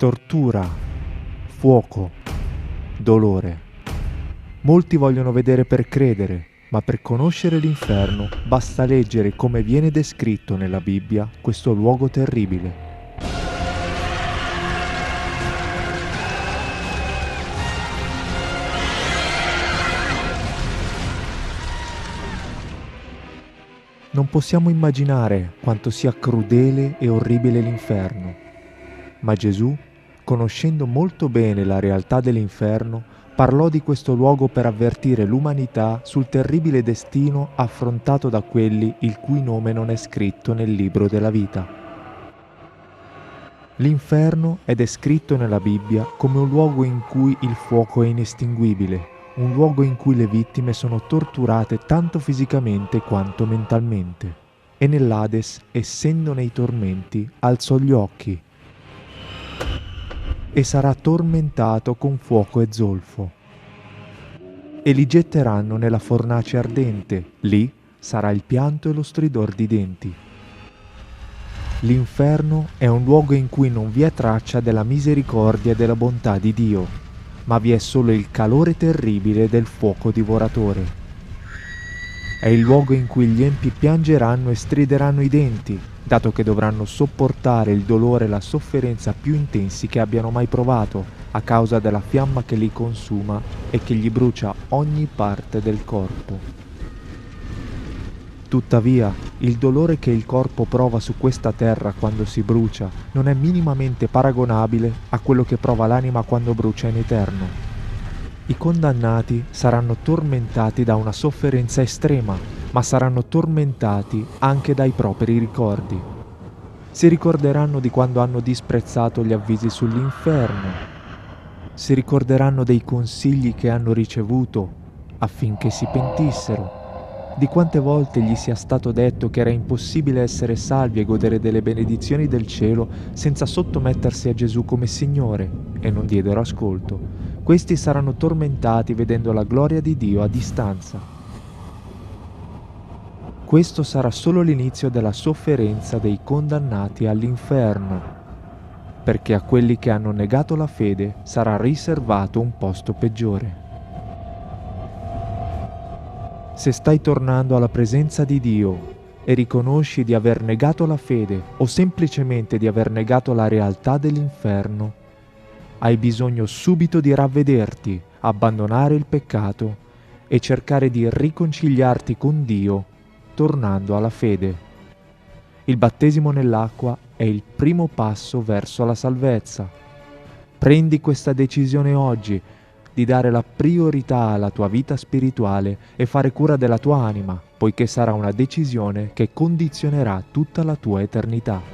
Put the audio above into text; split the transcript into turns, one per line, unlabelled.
tortura, fuoco, dolore. Molti vogliono vedere per credere, ma per conoscere l'inferno basta leggere come viene descritto nella Bibbia questo luogo terribile. Non possiamo immaginare quanto sia crudele e orribile l'inferno, ma Gesù, conoscendo molto bene la realtà dell'inferno, parlò di questo luogo per avvertire l'umanità sul terribile destino affrontato da quelli il cui nome non è scritto nel libro della vita. L'inferno è descritto nella Bibbia come un luogo in cui il fuoco è inestinguibile, un luogo in cui le vittime sono torturate tanto fisicamente quanto mentalmente. E nell'Ades, essendo nei tormenti, alzò gli occhi e sarà tormentato con fuoco e zolfo. E li getteranno nella fornace ardente, lì sarà il pianto e lo stridor di denti. L'inferno è un luogo in cui non vi è traccia della misericordia e della bontà di Dio, ma vi è solo il calore terribile del fuoco divoratore. È il luogo in cui gli empi piangeranno e strideranno i denti, dato che dovranno sopportare il dolore e la sofferenza più intensi che abbiano mai provato, a causa della fiamma che li consuma e che gli brucia ogni parte del corpo. Tuttavia, il dolore che il corpo prova su questa terra quando si brucia non è minimamente paragonabile a quello che prova l'anima quando brucia in eterno. I condannati saranno tormentati da una sofferenza estrema, ma saranno tormentati anche dai propri ricordi. Si ricorderanno di quando hanno disprezzato gli avvisi sull'inferno. Si ricorderanno dei consigli che hanno ricevuto affinché si pentissero, di quante volte gli sia stato detto che era impossibile essere salvi e godere delle benedizioni del cielo senza sottomettersi a Gesù come Signore, e non diedero ascolto. Questi saranno tormentati vedendo la gloria di Dio a distanza. Questo sarà solo l'inizio della sofferenza dei condannati all'inferno, perché a quelli che hanno negato la fede sarà riservato un posto peggiore. Se stai tornando alla presenza di Dio e riconosci di aver negato la fede o semplicemente di aver negato la realtà dell'inferno, hai bisogno subito di ravvederti, abbandonare il peccato e cercare di riconciliarti con Dio tornando alla fede. Il battesimo nell'acqua è il primo passo verso la salvezza. Prendi questa decisione oggi di dare la priorità alla tua vita spirituale e fare cura della tua anima, poiché sarà una decisione che condizionerà tutta la tua eternità.